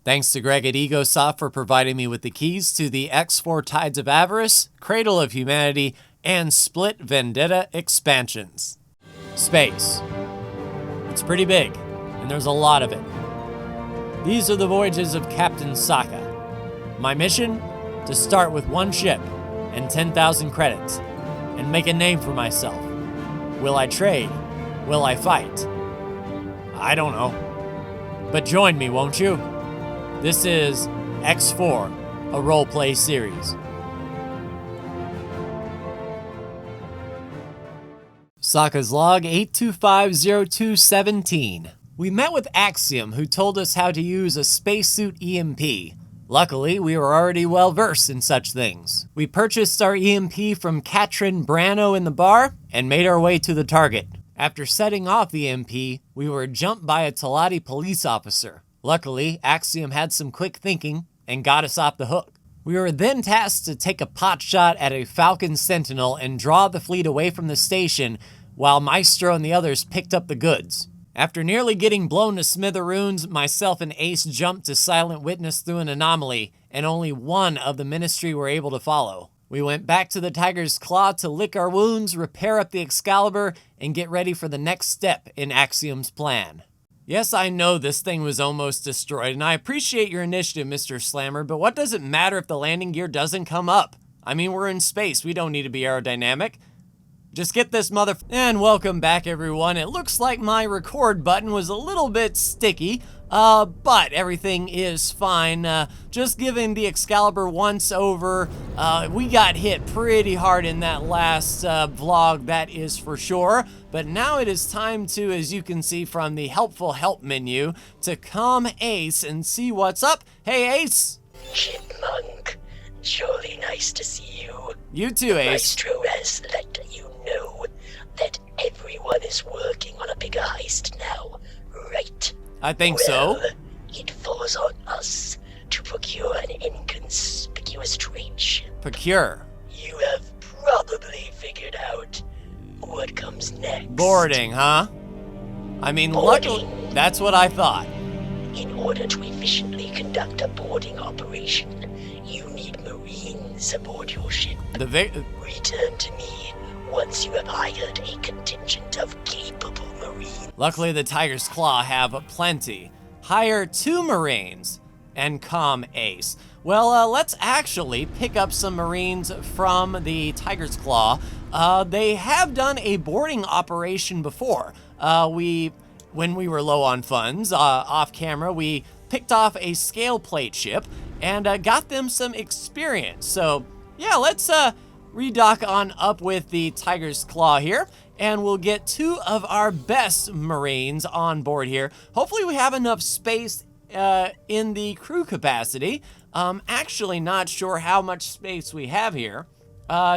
Thanks to Greg at EgoSoft for providing me with the keys to the X4 Tides of Avarice, Cradle of Humanity, and Split Vendetta expansions. Space. It's pretty big, and there's a lot of it. These are the voyages of Captain Saka. My mission? To start with one ship and 10,000 credits, and make a name for myself. Will I trade? Will I fight? I don't know. But join me, won't you? This is X4, a roleplay series. Saka's log 8250217. We met with Axiom, who told us how to use a spacesuit EMP. Luckily, we were already well versed in such things. We purchased our EMP from Katrin Brano in the bar and made our way to the target. After setting off the EMP, we were jumped by a Talati police officer. Luckily, Axiom had some quick thinking and got us off the hook. We were then tasked to take a pot shot at a Falcon Sentinel and draw the fleet away from the station while Maestro and the others picked up the goods. After nearly getting blown to smithereens, myself and Ace jumped to Silent Witness through an anomaly, and only one of the Ministry were able to follow. We went back to the Tiger's Claw to lick our wounds, repair up the Excalibur, and get ready for the next step in Axiom's plan. Yes, I know this thing was almost destroyed, and I appreciate your initiative, Mr. Slammer, but what does it matter if the landing gear doesn't come up? I mean, we're in space. We don't need to be aerodynamic. Just get this And welcome back, everyone. It looks like my record button was a little bit sticky, but everything is fine. Just giving the Excalibur once over. We got hit pretty hard in that last vlog, that is for sure. But now it is time to, as you can see from the helpful help menu, to calm Ace and see what's up. Hey, Ace! Chipmunk, surely nice to see you. You too, Ace. Maestro has let you know that everyone is working on a bigger heist now, right? I think so. It falls on us to procure an inconspicuous trade ship. Procure. You have probably figured out what comes next. Boarding, huh? I mean, luckily, that's what I thought. In order to efficiently conduct a boarding operation, you need Marines aboard your ship. Return to me once you have hired a contingent of capable Marines. Luckily, the Tiger's Claw have plenty. Hire 2 Marines and calm Ace. Well, let's actually pick up some Marines from the Tiger's Claw. They have done a boarding operation before. When we were low on funds, off camera, we picked off a scale plate ship and got them some experience. So, yeah, let's redock on up with the Tiger's Claw here, and we'll get 2 of our best Marines on board here. Hopefully we have enough space in the crew capacity. Actually not sure how much space we have here.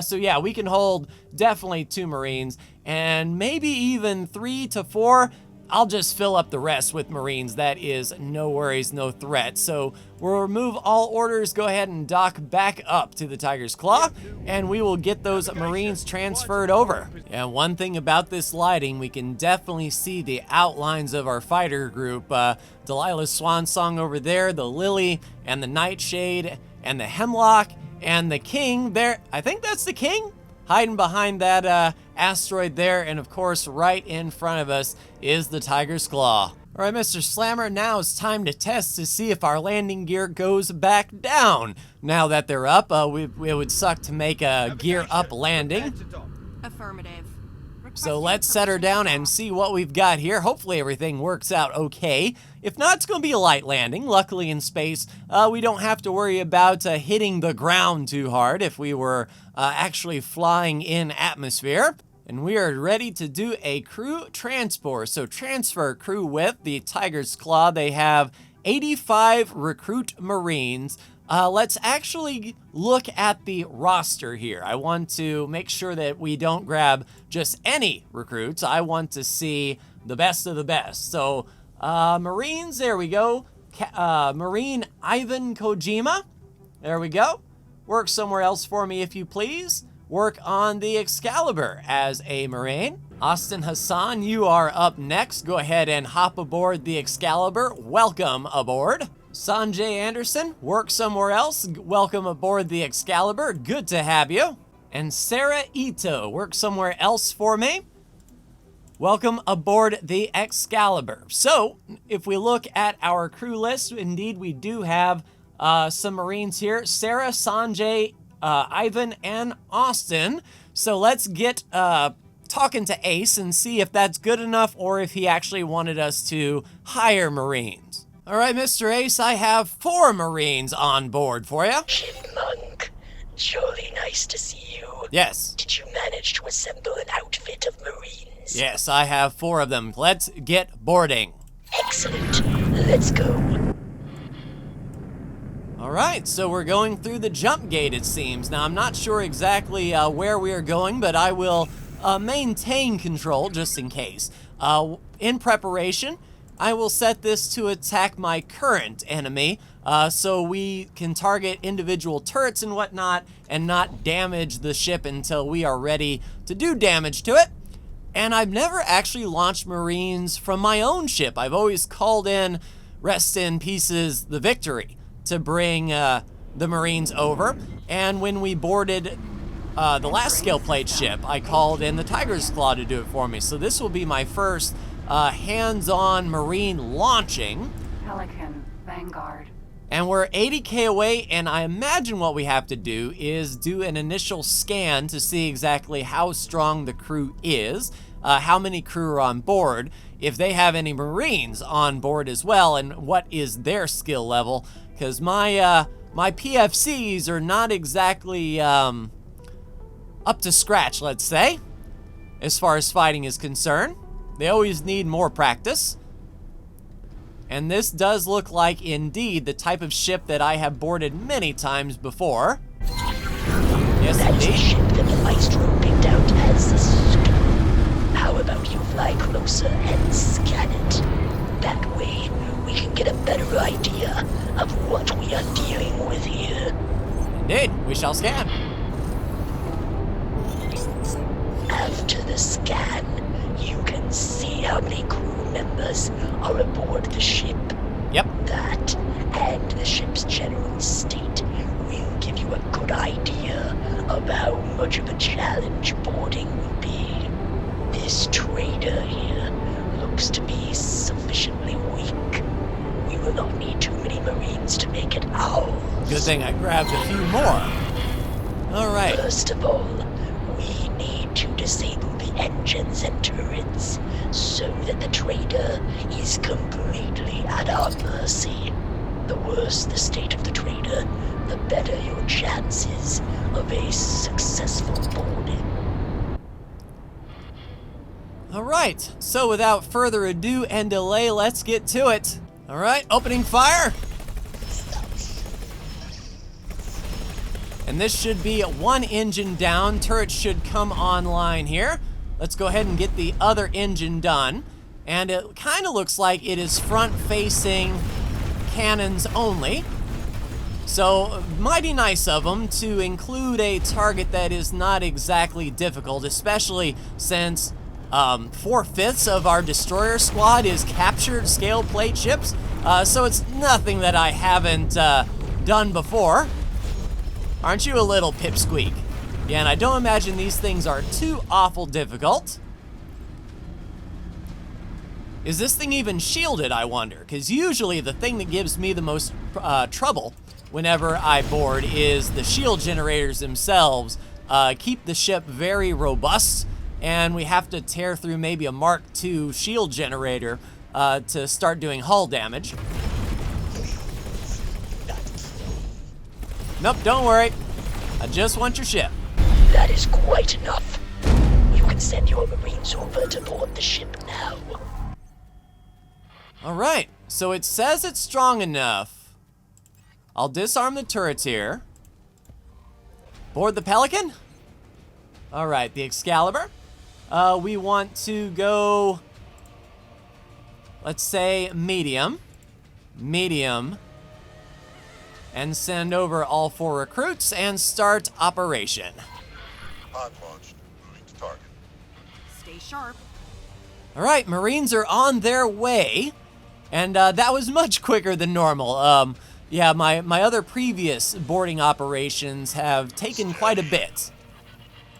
So yeah, we can hold definitely 2 Marines, and maybe even 3 to 4. I'll just fill up the rest with Marines. That is no worries, no threat. So we'll remove all orders, go ahead and dock back up to the Tiger's Claw, and we will get those Marines transferred over. And one thing about this lighting, we can definitely see the outlines of our fighter group. Delilah's Swan Song over there, the Lily, and the Nightshade, and the Hemlock, and the King there. I think that's the King? Hiding behind that asteroid there, and of course right in front of us is the Tiger's Claw. All right, Mr. Slammer, now it's time to test to see if our landing gear goes back down. Now that they're up, it would suck to make a gear up landing. Affirmative. So let's set her down and see what we've got here. Hopefully everything works out okay. If not, it's going to be a light landing. Luckily in space, we don't have to worry about hitting the ground too hard if we were actually flying in atmosphere. And we are ready to do a crew transport. So transfer crew with the Tiger's Claw. They have 85 recruit Marines. Let's actually look at the roster here. I want to make sure that we don't grab just any recruits. I want to see the best of the best. So, Marines, there we go. Marine Ivan Kojima. There we go. Work somewhere else for me if you please. Work on the Excalibur as a Marine. Austin Hassan, you are up next. Go ahead and hop aboard the Excalibur. Welcome aboard. Sanjay Anderson, work somewhere else. Welcome aboard the Excalibur. Good to have you. And Sarah Ito, work somewhere else for me. Welcome aboard the Excalibur. So, if we look at our crew list, indeed we do have some Marines here. Sarah, Sanjay, Ivan, and Austin. So let's get talking to Ace and see if that's good enough or if he actually wanted us to hire Marines. All right, Mr. Ace, I have 4 Marines on board for you. Chipmunk, surely nice to see you. Yes. Did you manage to assemble an outfit of Marines? Yes, I have 4 of them. Let's get boarding. Excellent. Let's go. All right, so we're going through the jump gate, it seems. Now, I'm not sure exactly where we are going, but I will maintain control just in case. In preparation, I will set this to attack my current enemy, so we can target individual turrets and whatnot and not damage the ship until we are ready to do damage to it. And I've never actually launched Marines from my own ship. I've always called in, rest in pieces, the Victory to bring the Marines over. And when we boarded the last scale plate ship, I called in the Tiger's Claw to do it for me. So this will be my first hands-on Marine launching. Pelican, Vanguard. And we're 80K away, and I imagine what we have to do is do an initial scan to see exactly how strong the crew is, how many crew are on board, if they have any Marines on board as well, and what is their skill level, because my PFCs are not exactly up to scratch, let's say, as far as fighting is concerned. They always need more practice. And this does look like, indeed, the type of ship that I have boarded many times before. Yes, That is the indeed. ship that the Maestro picked out as the suit. How about you fly closer and scan it? That way, we can get a better idea of what we are dealing with here. Indeed, we shall scan. After the scan, you can see how many crew members are aboard the ship. Yep. That, and the ship's general state, will give you a good idea of how much of a challenge boarding will be. This trader here looks to be sufficiently weak. We will not need too many Marines to make it ours. Good thing I grabbed a few more. All right. First of all, we need to disable the engines and turrets so that the trader is completely at our mercy. The worse the state of the trader, the better your chances of a successful boarding. All right. So without further ado and delay, let's get to it. All right, opening fire. And this should be 1 engine down. Turret should come online here. Let's go ahead and get the other engine done. And it kind of looks like it is front-facing cannons only. So, mighty nice of them to include a target that is not exactly difficult, especially since 4/5 of our destroyer squad is captured scale plate ships. So it's nothing that I haven't done before. Aren't you a little pipsqueak? Yeah, and I don't imagine these things are too awful difficult. Is this thing even shielded, I wonder? Because usually the thing that gives me the most trouble whenever I board is the shield generators themselves. Keep the ship very robust, and we have to tear through maybe a Mark II shield generator to start doing hull damage. Nope, don't worry. I just want your ship. That is quite enough. You can send your Marines over to board the ship now. All right, so it says it's strong enough. I'll disarm the turrets here. Board the Pelican. All right, the Excalibur. We want to go, let's say, medium. Medium. And send over all 4 recruits and start operation. Pod launched. Moving to target. Stay sharp. All right, Marines are on their way. And that was much quicker than normal. Yeah, my other previous boarding operations have taken quite a bit.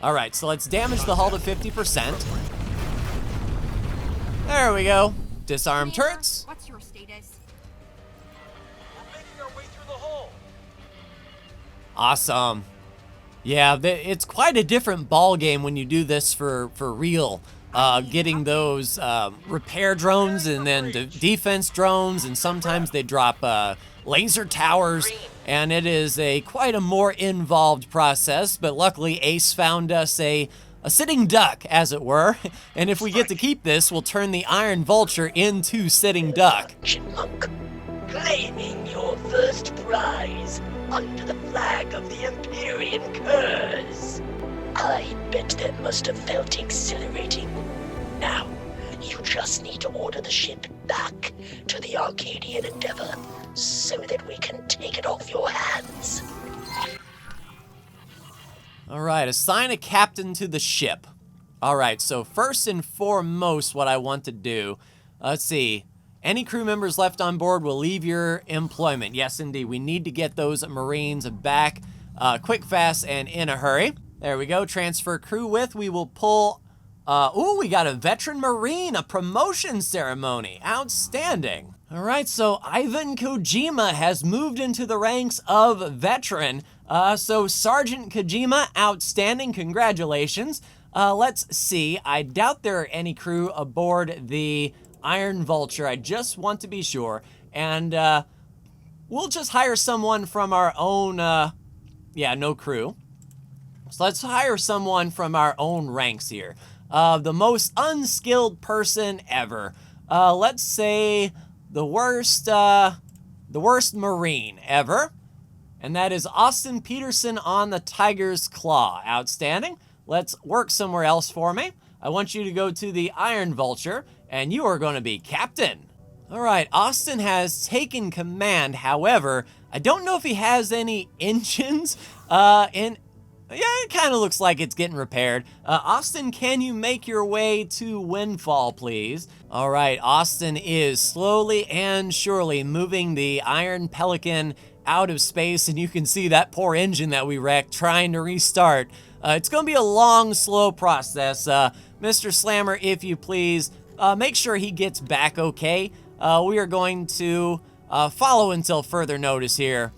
All right, so let's damage the hull to 50%. There we go. Disarm turrets. What's your status? We're making our way through the hole. Awesome. Yeah, it's quite a different ball game when you do this for real. Getting those repair drones and then defense drones, and sometimes they drop laser towers, and it is quite a more involved process. But luckily, Ace found us a sitting duck, as it were, and if we get to keep this, we'll turn the Iron Vulture into sitting duck. Chipmunk, claiming your first prize under the flag of the Empyrean Curse. I bet that must have felt exhilarating. Now, you just need to order the ship back to the Arcadian Endeavor so that we can take it off your hands. All right, assign a captain to the ship. All right, so first and foremost, what I want to do, let's see. Any crew members left on board will leave your employment. Yes, indeed, we need to get those Marines back quick, fast, and in a hurry. There we go, transfer crew with. We will pull, ooh, we got a veteran Marine, a promotion ceremony. Outstanding. All right, so Ivan Kojima has moved into the ranks of veteran. So Sergeant Kojima, outstanding, congratulations. Let's see, I doubt there are any crew aboard the Iron Vulture. I just want to be sure. And we'll just hire someone from our own, yeah, no crew. So let's hire someone from our own ranks here. The most unskilled person ever. Let's say the worst Marine ever. And that is Austin Peterson on the Tiger's Claw. Outstanding. Let's work somewhere else for me. I want you to go to the Iron Vulture, and you are going to be captain. All right, Austin has taken command. However, I don't know if he has any engines yeah, it kind of looks like it's getting repaired. Austin, can you make your way to Windfall, please? All right, Austin is slowly and surely moving the Iron Pelican out of space, and you can see that poor engine that we wrecked trying to restart. It's going to be a long, slow process. Mr. Slammer, if you please, make sure he gets back okay. We are going to follow until further notice here.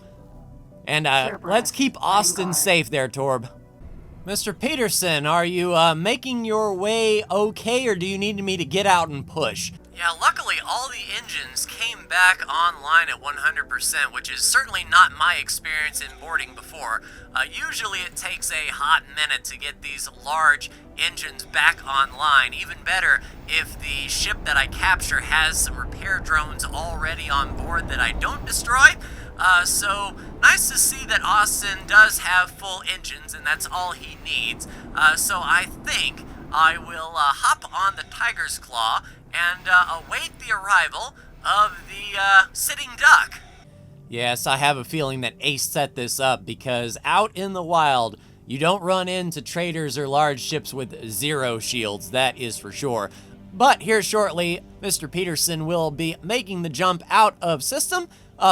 And let's keep Austin safe there, Torb. Mr. Peterson, are you making your way okay, or do you need me to get out and push? Yeah, luckily all the engines came back online at 100%, which is certainly not my experience in boarding before. Usually it takes a hot minute to get these large engines back online. Even better if the ship that I capture has some repair drones already on board that I don't destroy. So nice to see that Austin does have full engines, and that's all he needs. So I think I will hop on the Tiger's Claw and await the arrival of the sitting duck. Yes, I have a feeling that Ace set this up, because out in the wild, you don't run into traders or large ships with zero shields, that is for sure. But here shortly, Mr. Peterson will be making the jump out of system,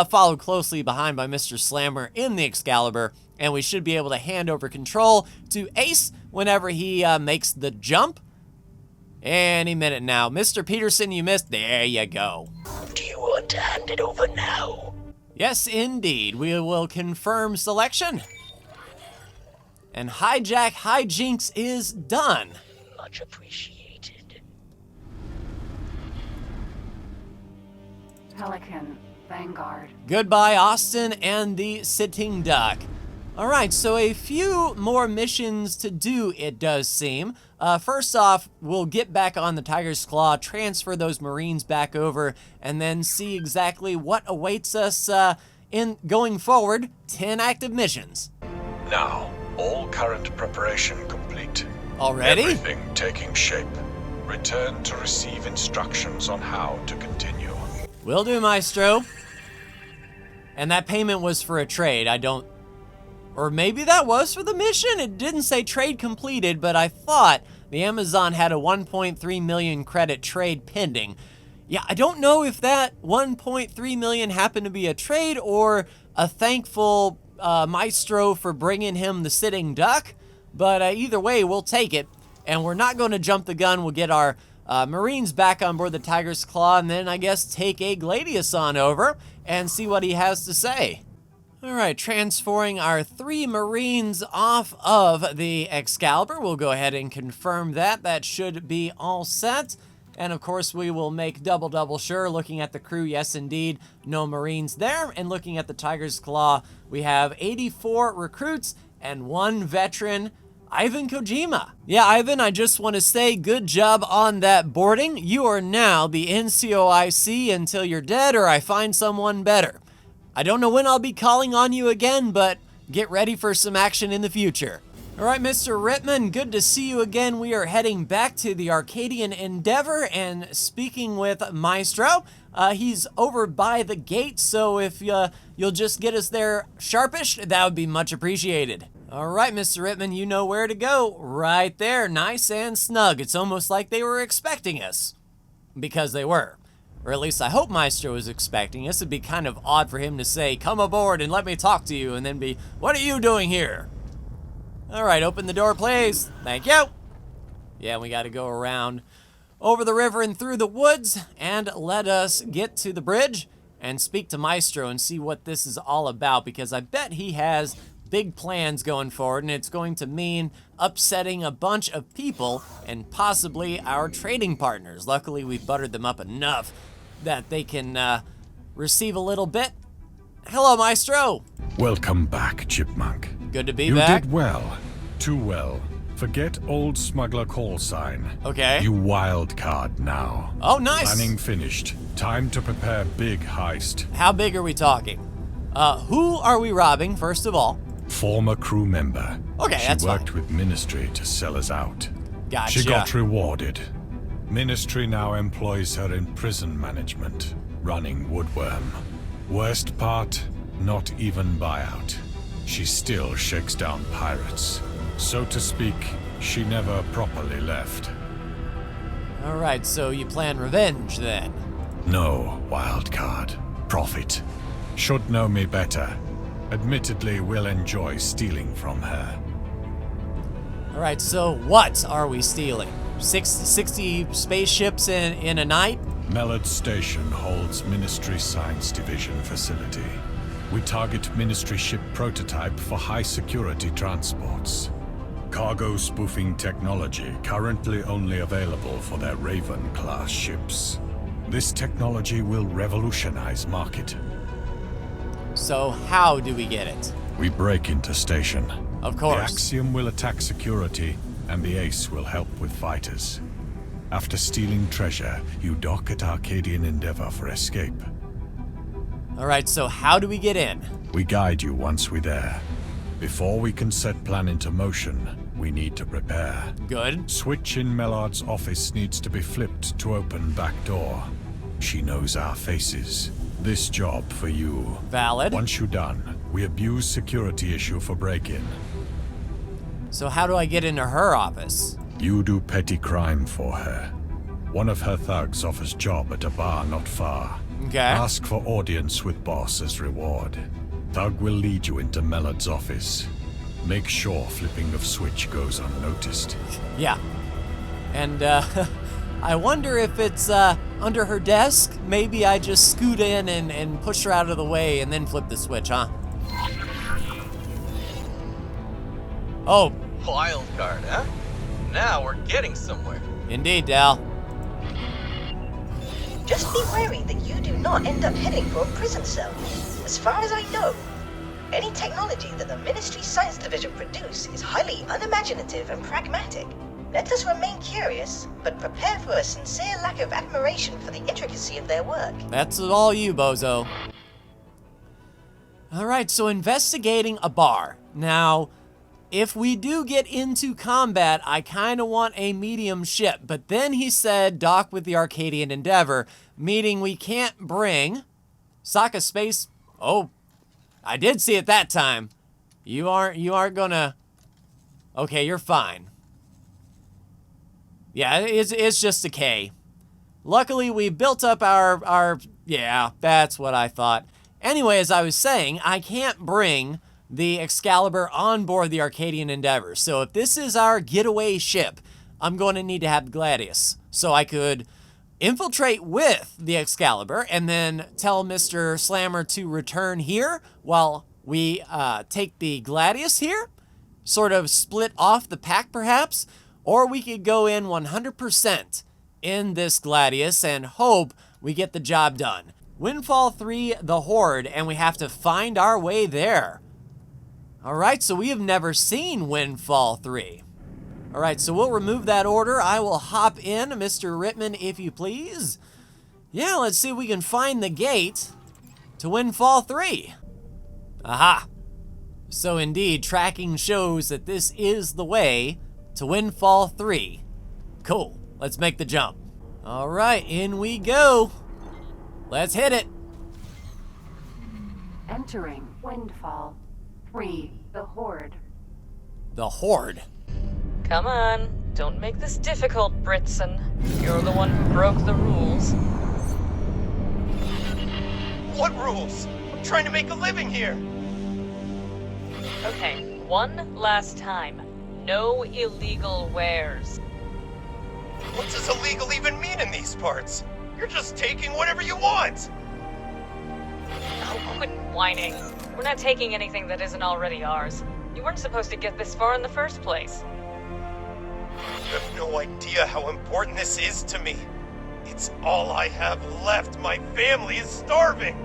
followed closely behind by Mr. Slammer in the Excalibur, and we should be able to hand over control to Ace whenever he makes the jump. Any minute now. Mr. Peterson, you missed. There you go. Do you want to hand it over now? Yes, indeed. We will confirm selection. And hijack hijinks is done. Much appreciated. Pelican, Vanguard. Goodbye, Austin and the sitting duck. All right, so a few more missions to do, it does seem. First off, we'll get back on the Tiger's Claw, transfer those Marines back over, and then see exactly what awaits us in going forward. 10 active missions. Now, all current preparation complete. Already? Everything taking shape. Return to receive instructions on how to continue. Will do, Maestro. And that payment was for a trade. Or maybe that was for the mission? It didn't say trade completed, but I thought the Amazon had a 1.3 million credit trade pending. Yeah, I don't know if that 1.3 million happened to be a trade or a thankful Maestro for bringing him the sitting duck, but either way, we'll take it. And we're not going to jump the gun. We'll get our Marines back on board the Tiger's Claw, and then I guess take a Gladius on over and see what he has to say. All right, transferring our 3 Marines off of the Excalibur. We'll go ahead and confirm that. That should be all set. And of course, we will make double sure. Looking at the crew, yes, indeed, no Marines there. And looking at the Tiger's Claw, we have 84 recruits and 1 veteran, Ivan Kojima. Yeah, Ivan, I just want to say good job on that boarding. You are now the NCOIC until you're dead or I find someone better. I don't know when I'll be calling on you again, but get ready for some action in the future. All right, Mr. Rittman, good to see you again. We are heading back to the Arcadian Endeavor and speaking with Maestro. He's over by the gate, so if you'll just get us there sharpish, that would be much appreciated. All right, Mr. Rittman, you know where to go. Right there, nice and snug. It's almost like they were expecting us. Because they were. Or at least I hope Maestro was expecting us. It'd be kind of odd for him to say, come aboard and let me talk to you, and then be, what are you doing here? All right, open the door, please. Thank you. Yeah, we got to go around over the river and through the woods, and let us get to the bridge and speak to Maestro and see what this is all about, because I bet he has big plans going forward, and it's going to mean upsetting a bunch of people and possibly our trading partners. Luckily, we've buttered them up enough that they can receive a little bit. Hello, Maestro. Welcome back, Chipmunk. Good to be You back. did well. Too well. Forget old smuggler call sign. Okay. You wild card now. Oh, nice. Planning finished. Time to prepare big heist. How big are we talking? Who are we robbing, first of all? Former crew member. Okay, she that's worked fine. with Ministry to sell us out. Gotcha. She got rewarded. Ministry now employs her in prison management, running Woodworm. Worst part, not even buyout. She still shakes down pirates. So to speak, she never properly left. All right, so you plan revenge then? No, wildcard. Profit. Should know me better. Admittedly, will enjoy stealing from her. All right, so what are we stealing? 60 spaceships in a night? MacLeod Station holds Ministry Science Division facility. We target Ministry ship prototype for high-security transports. Cargo spoofing technology currently only available for their Raven-class ships. This technology will revolutionize market. So how do we get it? We break into station. Of The course. Axiom will attack security, and the Ace will help with fighters. After stealing treasure, you dock at Arcadian Endeavor for escape. All right, so how do we get in? We guide you once we're there. Before we can set plan into motion, we need to prepare. Good. Switch in Mellard's office needs to be flipped to open back door. She knows our faces. This job for you. Valid. Once you're done, we abuse security issue for break-in. So how do I get into her office? You do petty crime for her. One of her thugs offers job at a bar not far. Okay. Ask for audience with boss as reward. Thug will lead you into Mellard's office. Make sure flipping of switch goes unnoticed. Yeah. And I wonder if it's under her desk. Maybe I just scoot in and push her out of the way and then flip the switch, huh? Oh, Wild card, huh? Now we're getting somewhere. indeed, Dal. Just be wary that you do not end up heading for a prison cell. As far as I know, any technology that the Ministry Science Division produce is highly unimaginative and pragmatic. Let us remain curious, but prepare for a sincere lack of admiration for the intricacy of their work. That's all you, bozo. All right, so investigating a bar. Now, if we do get into combat, I kind of want a medium ship. But then he said dock with the Arcadian Endeavor, meaning we can't bring Sokka Space. Oh, I did see it that time. You aren't gonna. Okay, you're fine. Yeah, it's just a K. Luckily, we built up our, yeah, that's what I thought. Anyway, as I was saying, I can't bring the Excalibur on board the Arcadian Endeavor. So if this is our getaway ship, I'm going to need to have Gladius. So I could infiltrate with the Excalibur and then tell Mr. Slammer to return here while we take the Gladius here. Sort of split off the pack perhaps. Or we could go in 100% in this Gladius and hope we get the job done. Windfall 3, the Horde, and we have to find our way there. Alright, so we have never seen Windfall 3. Alright, so we'll remove that order. I will hop in, Mr. Rittman, if you please. Yeah, let's see if we can find the gate to Windfall 3. Aha. So indeed, tracking shows that this is the way to Windfall 3. Cool, let's make the jump. Alright, in we go. Let's hit it. Entering Windfall 3, the Horde. The Horde. Come on, don't make this difficult, Britson. You're the one who broke the rules. What rules? I'm trying to make a living here. Okay, one last time. No illegal wares. What does illegal even mean in these parts? You're just taking whatever you want. Oh, quit whining. We're not taking anything that isn't already ours. You weren't supposed to get this far in the first place. You have no idea how important this is to me. It's all I have left. My family is starving.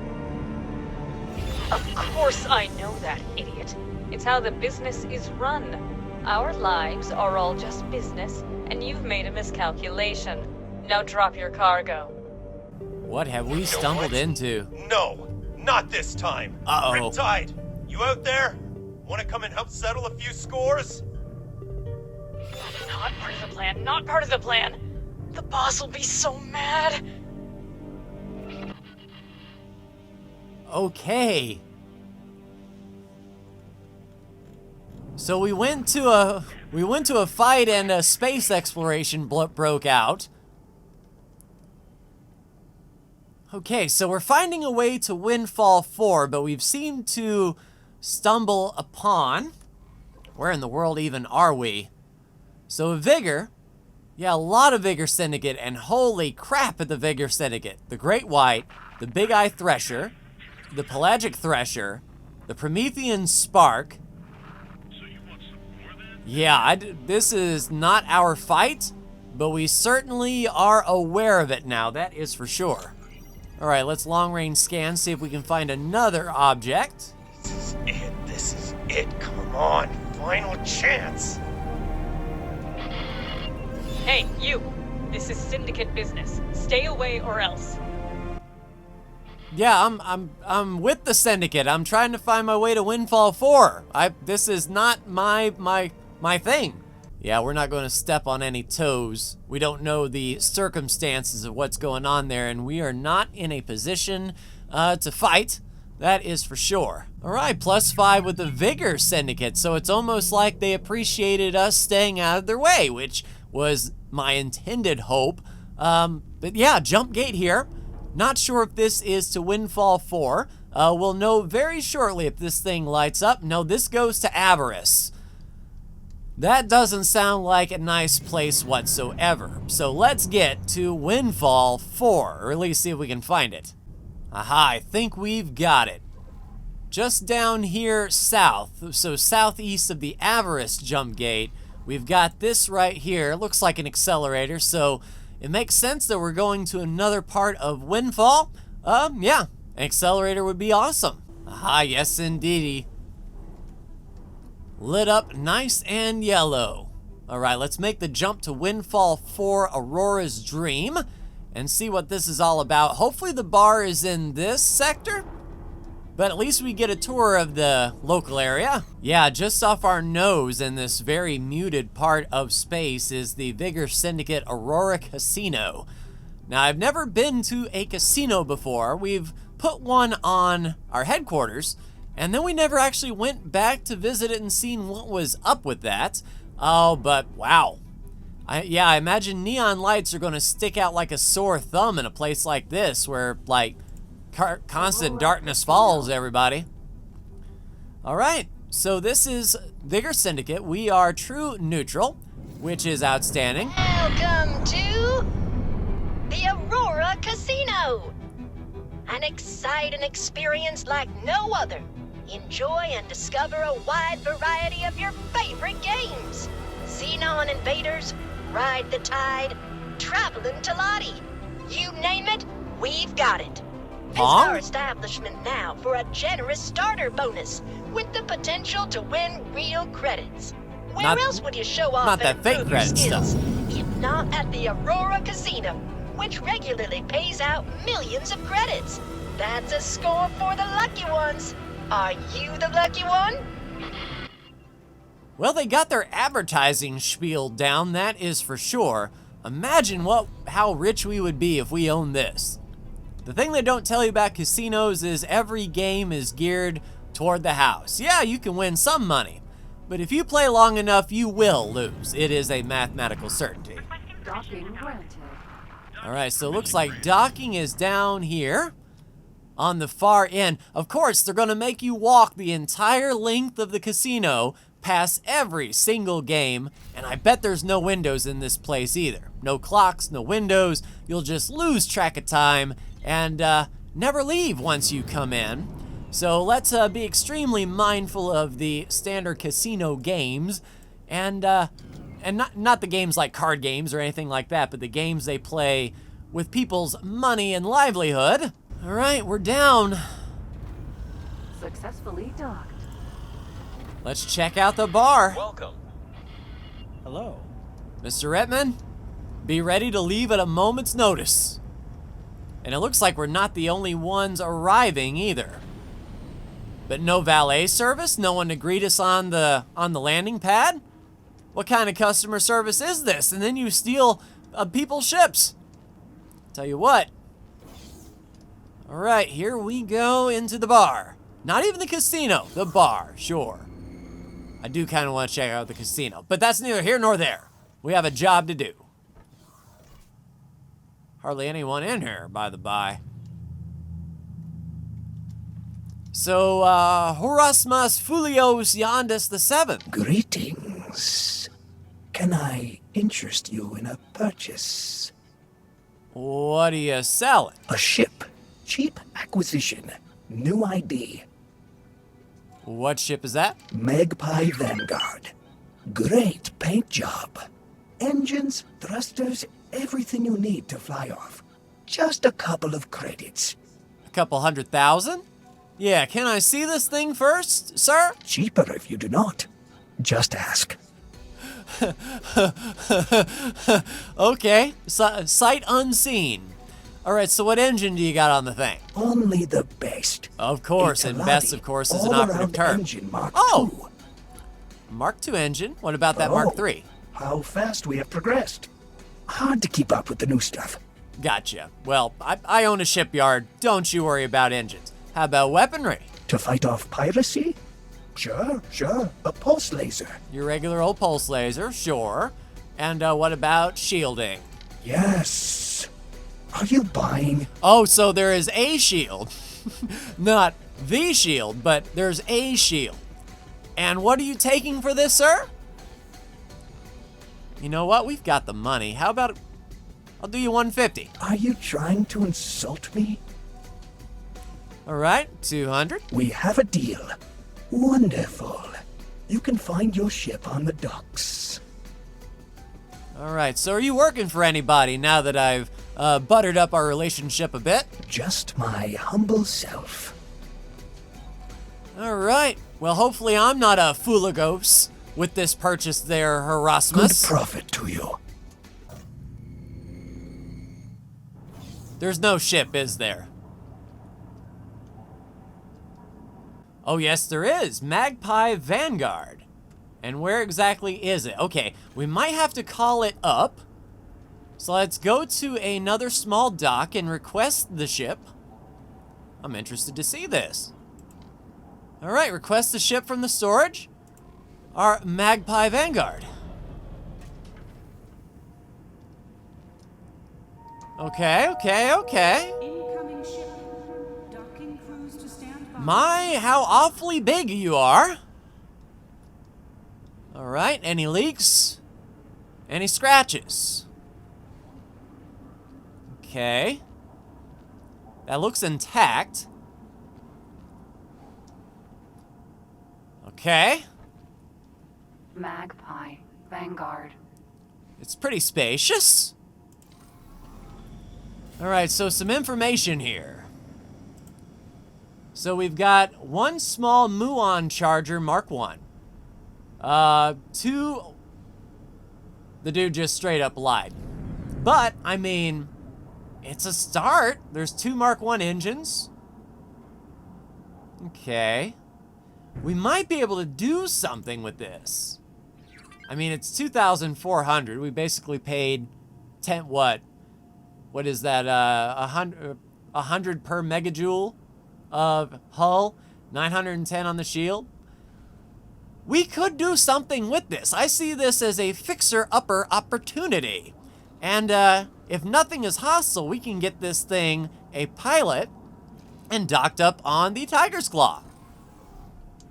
Of course I know that, idiot. It's how the business is run. Our lives are all just business, and you've made a miscalculation. Now drop your cargo. What have we stumbled into? No, not this time. Uh-oh. Riptide, you out there? Want to come and help settle a few scores? Not part of the plan, not part of the plan. The boss will be so mad. Okay. So we went to a fight and a space exploration broke out. Okay, so we're finding a way to Windfall 4, but we've seemed to stumble upon... Where in the world even are we? So Vigor, yeah, a lot of Vigor Syndicate, and holy crap at the Vigor Syndicate. The Great White, the Big Eye Thresher, the Pelagic Thresher, the Promethean Spark. Yeah, this is not our fight, but we certainly are aware of it now, that is for sure. Alright, let's long-range scan, see if we can find another object. This is it, come on, final chance. Hey, you! This is syndicate business. Stay away or else. Yeah, I'm with the Syndicate. I'm trying to find my way to Windfall 4. This is not my thing. Yeah, we're not going to step on any toes. We don't know the circumstances of what's going on there, and we are not in a position to fight. That is for sure. All right, +5 with the Vigor Syndicate, so it's almost like they appreciated us staying out of their way, which was my intended hope. But yeah, jump gate here. Not sure if this is to Windfall 4. We'll know very shortly if this thing lights up. No, this goes to Avarice. That doesn't sound like a nice place whatsoever. So let's get to Windfall 4, or at least see if we can find it. Aha, I think we've got it. Just down here south, so southeast of the Avarice jump gate, we've got this right here. It looks like an accelerator, so it makes sense that we're going to another part of Windfall. Yeah, an accelerator would be awesome. Aha, yes indeedy. Lit up nice and yellow. Alright, let's make the jump to Windfall 4 Aurora's Dream and see what this is all about. Hopefully the bar is in this sector, but at least we get a tour of the local area. Yeah, just off our nose in this very muted part of space is the Vigor Syndicate Aurora Casino. Now, I've never been to a casino before. We've put one on our headquarters, and then we never actually went back to visit it and seen what was up with that. Oh, but wow. Yeah, I imagine neon lights are gonna stick out like a sore thumb in a place like this where, like, constant darkness falls, everybody. All right, so this is Vigor Syndicate. We are true neutral, which is outstanding. Welcome to the Aurora Casino. An exciting experience like no other. Enjoy and discover a wide variety of your favorite games. Xenon Invaders, Ride the Tide, Traveling to Lottie. You name it, we've got it. Visit our establishment now for a generous starter bonus with the potential to win real credits. Where else would you show off and improve your skills if not at the Aurora Casino, which regularly pays out millions of credits? That's a score for the lucky ones. Are you the lucky one? Well, they got their advertising spiel down, that is for sure. Imagine how rich we would be if we owned this. The thing they don't tell you about casinos is every game is geared toward the house. Yeah, you can win some money, but if you play long enough, you will lose. It is a mathematical certainty. Docking granted. All right, so it looks like docking is down here on the far end. Of course, they're gonna make you walk the entire length of the casino past every single game, and I bet there's no windows in this place either. No clocks, no windows. You'll just lose track of time and never leave once you come in. So let's be extremely mindful of the standard casino games, and not the games like card games or anything like that, but the games they play with people's money and livelihood. All right, we're down. Successfully docked. Let's check out the bar. Welcome. Hello. Mr. Redman, be ready to leave at a moment's notice. And it looks like we're not the only ones arriving either. But no valet service? No one to greet us on the landing pad? What kind of customer service is this? And then you steal people's ships. Tell you what. All right, here we go into the bar. Not even the casino, the bar, sure. I do kind of want to check out the casino, but that's neither here nor there. We have a job to do. Hardly anyone in here, by the by. So, Horasmas Fulios Yondas the Seventh. Greetings. Can I interest you in a purchase? What are you selling? A ship. Cheap acquisition. New ID. What ship is that? Magpie Vanguard. Great paint job. Engines, thrusters, everything you need to fly off. Just a couple of credits. A couple 100,000? Yeah, can I see this thing first, sir? Cheaper if you do not. Just ask. Okay, sight unseen. All right, so what engine do you got on the thing? Only the best. Of course, and best, of course, is an operative term. Engine Mark Oh! II. Mark II engine? What about that Mark III? How fast we have progressed. Hard to keep up with the new stuff. Gotcha. Well, I own a shipyard. Don't you worry about engines. How about weaponry? To fight off piracy? Sure. A pulse laser. Your regular old pulse laser, sure. And what about shielding? Yes. Are you buying? Oh, so there is a shield. Not the shield, but there's a shield. And what are you taking for this, sir? You know what? We've got the money. How about I'll do you 150. Are you trying to insult me? All right, 200. We have a deal. Wonderful. You can find your ship on the docks. All right, so are you working for anybody now that I've buttered up our relationship a bit? Just my humble self. All right. Well, hopefully I'm not a foolagos with this purchase there, Good Erasmus. profit to you. There's no ship, is there? Oh, yes, there is. Magpie Vanguard. And where exactly is it? Okay, we might have to call it up. So let's go to another small dock and request the ship. I'm interested to see this. All right, request the ship from the storage. Our Magpie Vanguard. Okay, okay, okay. Incoming ship. Docking crews to stand by. My, how awfully big you are. All right, any leaks? Any scratches? Okay. That looks intact. Okay. Magpie. Vanguard. It's pretty spacious. All right, so some information here. So we've got one small muon charger, Mark 1. Two... The dude just straight up lied. But, I mean, it's a start. There's 2 Mark 1 engines. Okay. We might be able to do something with this. I mean, it's 2,400. We basically paid 10, what? What is that, 100 per megajoule of hull, 910 on the shield. We could do something with this. I see this as a fixer-upper opportunity. And if nothing is hostile, we can get this thing a pilot and docked up on the Tiger's Claw.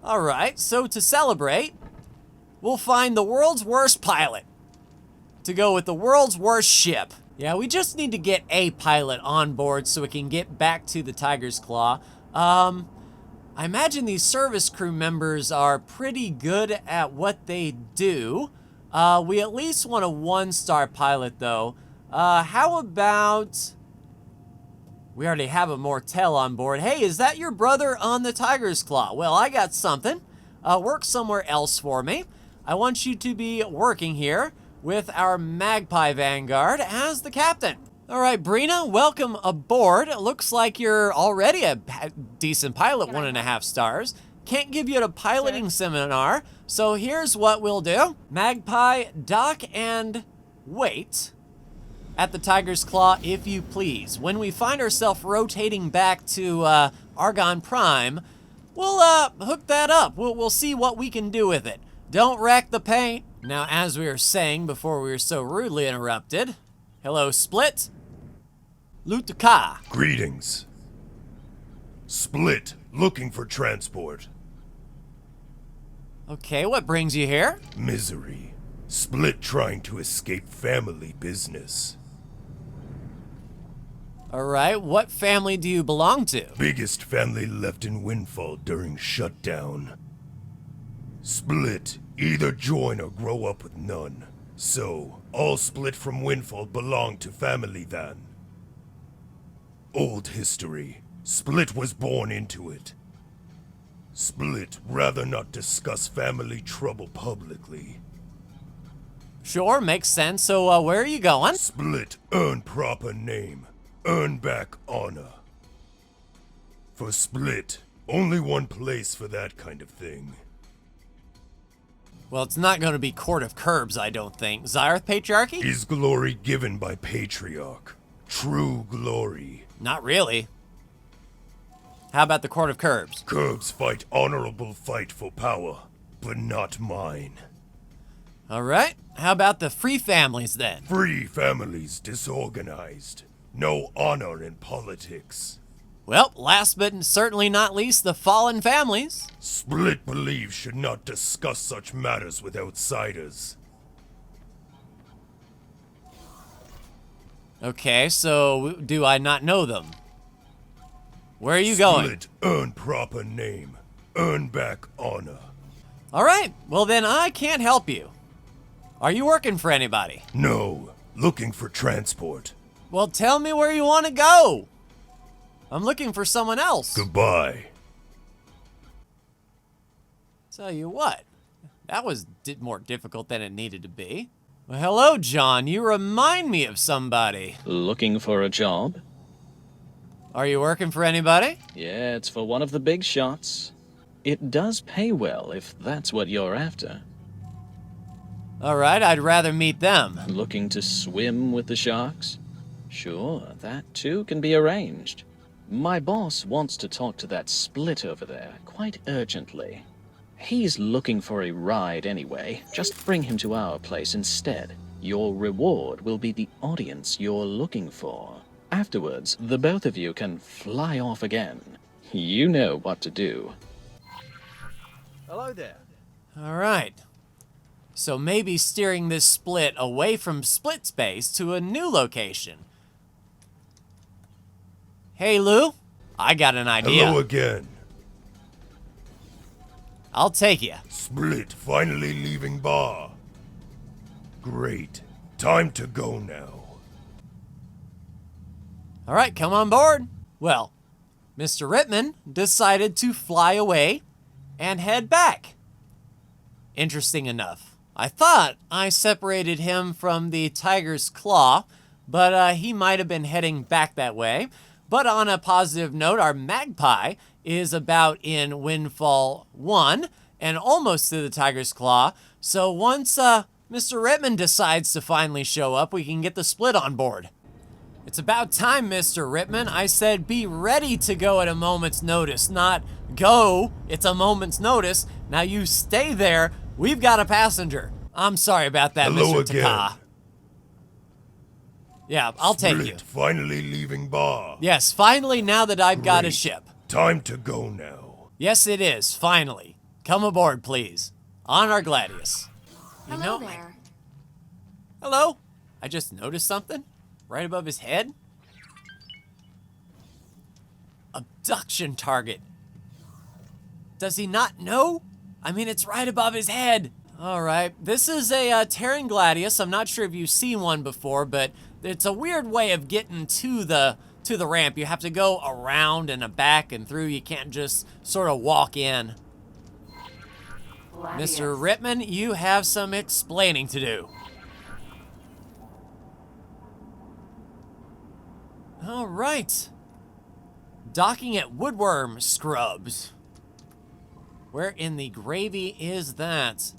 All right, so to celebrate, we'll find the world's worst pilot to go with the world's worst ship. Yeah, we just need to get a pilot on board so we can get back to the Tiger's Claw. I imagine these service crew members are pretty good at what they do. We at least want a 1-star pilot, though. How about... We already have a Mortel on board. Hey, is that your brother on the Tiger's Claw? Well, I got something. Work somewhere else for me. I want you to be working here with our Magpie Vanguard as the captain. All right, Brina, welcome aboard. It looks like you're already a decent pilot, 1.5 stars. Can't give you a piloting seminar, so here's what we'll do. Magpie, dock and wait at the Tiger's Claw, if you please. When we find ourselves rotating back to Argon Prime, we'll hook that up. We'll see what we can do with it. Don't wreck the paint. Now, as we were saying before we were so rudely interrupted, hello, Split. Lutaka. Greetings. Split, looking for transport. Okay, what brings you here? Misery. Split trying to escape family business. All right, what family do you belong to? Biggest family left in Windfall during shutdown. Split, either join or grow up with none. So, all Split from Windfall belong to family then. Old history. Split was born into it. Split rather not discuss family trouble publicly. Sure, makes sense. So, where are you going? Split, earn proper name. Earn back honor. For Split, only one place for that kind of thing. Well, it's not going to be Court of Curbs, I don't think. Zyrith Patriarchy? Is glory given by Patriarch. True glory. Not really. How about the Court of Curbs? Curbs fight honorable fight for power, but not mine. All right. How about the Free Families, then? Free families disorganized. No honor in politics. Well, last but certainly not least, the Fallen Families. Split believes should not discuss such matters with outsiders. Okay, so do I not know them? Where are you going? Split, earn proper name. Earn back honor. All right, well then I can't help you. Are you working for anybody? No, looking for transport. Well, tell me where you want to go. I'm looking for someone else. Goodbye. Tell you what, that was more difficult than it needed to be. Well, hello, John. You remind me of somebody. Looking for a job? Are you working for anybody? Yeah, it's for one of the big shots. It does pay well if that's what you're after. All right, I'd rather meet them. Looking to swim with the sharks? Sure, that too can be arranged. My boss wants to talk to that Split over there, quite urgently. He's looking for a ride anyway. Just bring him to our place instead. Your reward will be the audience you're looking for. Afterwards, the both of you can fly off again. You know what to do. Hello there. All right. So maybe steering this split away from split space to a new location. Hey, Lou. I got an idea. Hello again. I'll take you. Split finally leaving bar. Great. Time to go now. All right, come on board. Well, Mr. Rittman decided to fly away and head back. Interesting enough. I thought I separated him from the tiger's claw, but he might have been heading back that way. But on a positive note, our magpie is about in Windfall 1 and almost to the tiger's claw. So once Mr. Rittman decides to finally show up, we can get the split on board. It's about time, Mr. Rittman. I said be ready to go at a moment's notice, not go. It's a moment's notice. Now you stay there. We've got a passenger. I'm sorry about that, Hello Mr. again. Taka. Yeah, I'll take you. Split finally leaving bar. Yes, finally, now that I've got a Great. ship. Time to go now. Yes, it is, finally. Come aboard, please. On our Gladius. You Hello know, there. Hello? I just noticed something right above his head. Abduction target. Does he not know? I mean, it's right above his head. All right, this is a Terran Gladius. I'm not sure if you've seen one before, but it's a weird way of getting to the ramp. You have to go around and back and through. You can't just sort of walk in. Gladius. Mr. Rittman, you have some explaining to do. All right. Docking at Woodworm Scrubs. Where in the gravy is that?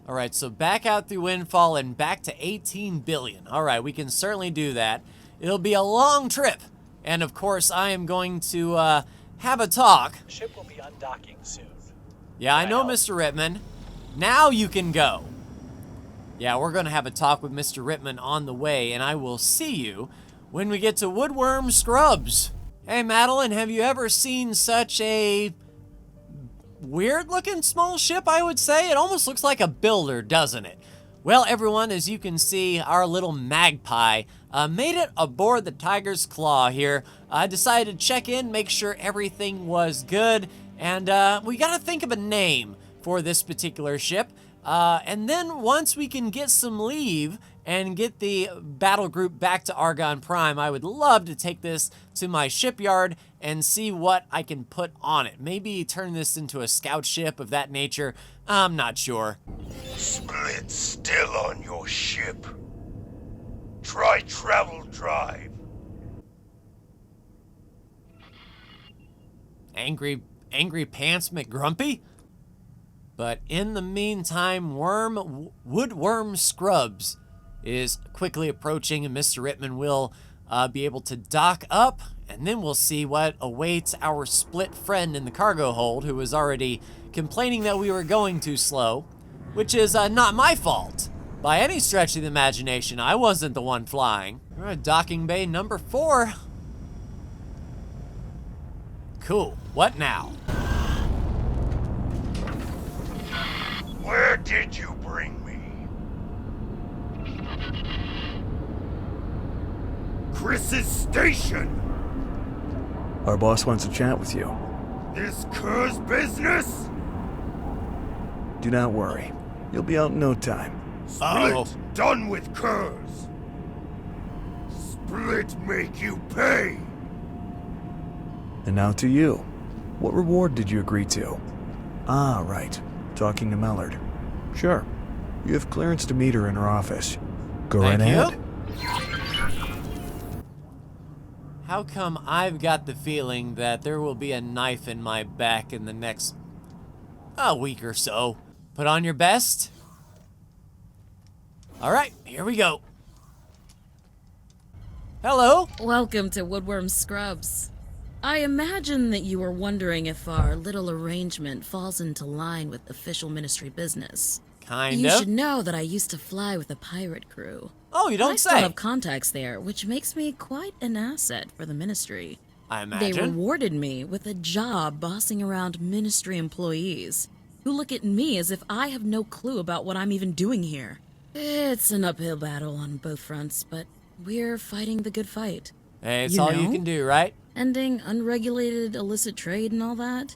All right, so back out through Windfall and back to 18 billion. All right, we can certainly do that. It'll be a long trip. And of course, I am going to have a talk. The ship will be undocking soon. Yeah, I know, Mr. Rittman. Now you can go. Yeah, we're going to have a talk with Mr. Rittman on the way, and I will see you when we get to Woodworm Scrubs. Hey, Madeline, have you ever seen such a weird-looking small ship, I would say? It almost looks like a builder, doesn't it? Well, everyone, as you can see, our little magpie made it aboard the Tiger's Claw here. I decided to check in, make sure everything was good, and we got to think of a name for this particular ship. And then once we can get some leave and get the battle group back to Argon Prime, I would love to take this to my shipyard and see what I can put on it. Maybe turn this into a scout ship of that nature. I'm not sure. Split still on your ship. Try travel drive. Angry Pants McGrumpy? But in the meantime, Woodworm Scrubs is quickly approaching, and Mr. Rittman will be able to dock up, and then we'll see what awaits our split friend in the cargo hold, who was already complaining that we were going too slow, which is not my fault. By any stretch of the imagination, I wasn't the one flying. All right, docking bay number 4. Cool. What now? Where did you bring me? Chris's station! Our boss wants to chat with you. This Kerr's business? Do not worry. You'll be out in no time. Split done with Kerr's. Split make you pay. And now to you. What reward did you agree to? Ah, right. Talking to Mallard. Sure. You have clearance to meet her in her office. Go right ahead. How come I've got the feeling that there will be a knife in my back in the next week or so? Put on your best. All right, here we go. Hello. Welcome to Woodworm Scrubs. I imagine that you were wondering if our little arrangement falls into line with official ministry business. Kind You of. should know that I used to fly with a pirate crew. Oh, you don't I say. still have contacts there, which makes me quite an asset for the Ministry. I They imagine. rewarded me with a job bossing around Ministry employees, who look at me as if I have no clue about what I'm even doing here. It's an uphill battle on both fronts, but we're fighting the good fight. Hey, it's all you can do, right? Ending unregulated illicit trade and all that.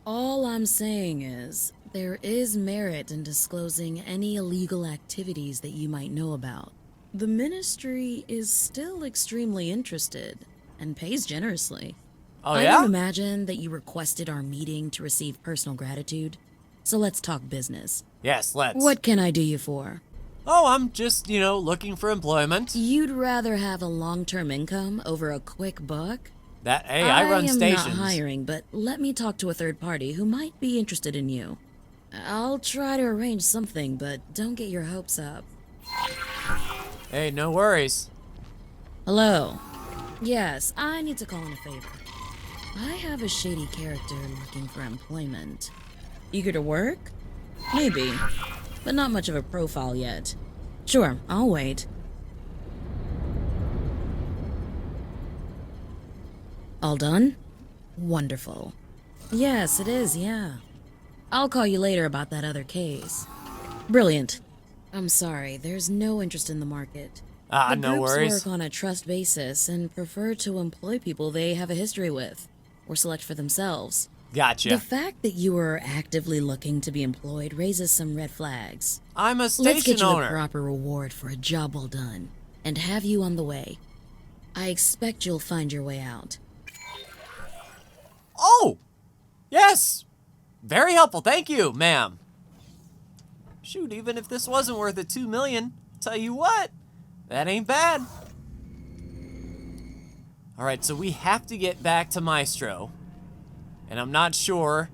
All I'm saying is, there is merit in disclosing any illegal activities that you might know about. The Ministry is still extremely interested, and pays generously. Oh, I yeah? don't imagine that you requested our meeting to receive personal gratitude, so let's talk business. Yes, let's. What can I do you for? Oh, I'm just, looking for employment. You'd rather have a long-term income over a quick buck? Hey, I run stations. I am not hiring, but let me talk to a third party who might be interested in you. I'll try to arrange something, but don't get your hopes up. Hey, no worries. Hello. Yes, I need to call in a favor. I have a shady character looking for employment. Eager to work? Maybe, but not much of a profile yet. Sure, I'll wait. All done? Wonderful. Yes, it is, yeah. I'll call you later about that other case. Brilliant. I'm sorry, there's no interest in the market. No worries. Groups work on a trust basis and prefer to employ people they have a history with, or select for themselves. Gotcha. The fact that you are actively looking to be employed raises some red flags. I'm a Let's station get you owner. a proper reward for a job well done, and have you on the way. I expect you'll find your way out. Oh! Yes! Very helpful. Thank you, ma'am. Shoot, even if this wasn't worth it, $2 million, tell you what, that ain't bad. All right, so we have to get back to Maestro. And I'm not sure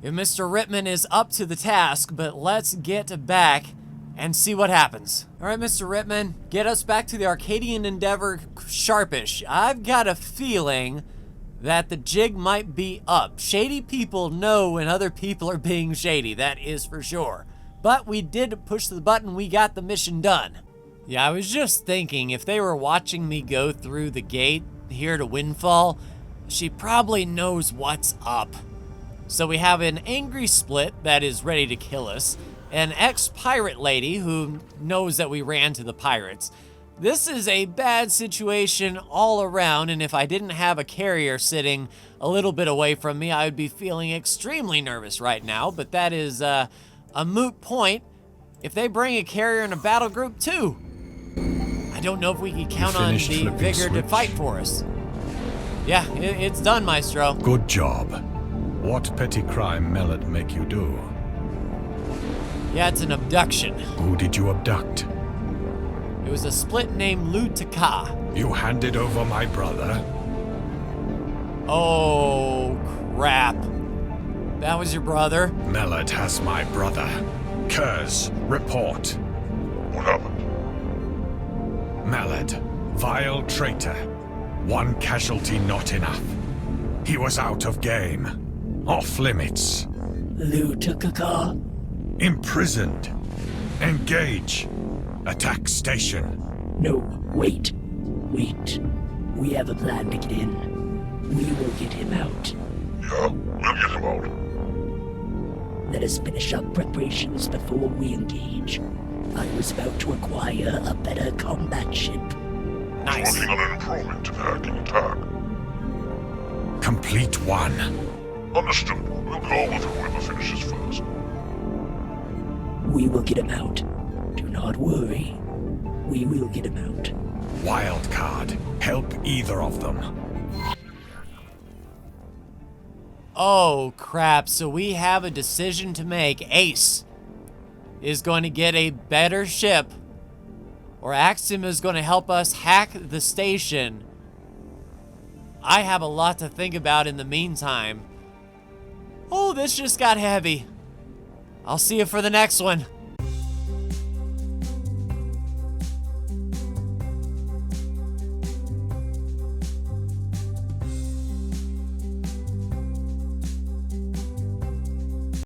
if Mr. Rittman is up to the task, but let's get back and see what happens. All right, Mr. Rittman, get us back to the Arcadian Endeavor sharpish. I've got a feeling that the jig might be up. Shady people know when other people are being shady, that is for sure. But we did push the button, we got the mission done. Yeah, I was just thinking, if they were watching me go through the gate here to Windfall, she probably knows what's up. So we have an angry split that is ready to kill us, an ex-pirate lady who knows that we ran to the pirates. This is a bad situation all around, and if I didn't have a carrier sitting a little bit away from me, I would be feeling extremely nervous right now, but that is a moot point if they bring a carrier in a battle group too. I don't know if we can count on the Vigor to fight for us. Yeah, it's done, Maestro. Good job. What petty crime MacLeod make you do? Yeah, it's an abduction. Who did you abduct? It was a split named Lud Taka. You handed over my brother? Oh, crap. That was your brother? MacLeod has my brother. Kurz, report. What happened? MacLeod, vile traitor. One casualty not enough. He was out of game. Off limits. Lou took a car. Imprisoned. Engage. Attack station. No, wait. Wait. We have a plan to get in. We will get him out. Yeah, we'll get him out. Let us finish up preparations before we engage. I was about to acquire a better combat ship. Nice. Working on an improvement to the hacking attack. Complete one. Understood. We'll go with whoever finishes first. We will get him out. Do not worry. We will get him out. Wild card. Help either of them. Oh, crap. So we have a decision to make. Ace is going to get a better ship, or Axiom is going to help us hack the station. I have a lot to think about in the meantime. Oh, this just got heavy. I'll see you for the next one.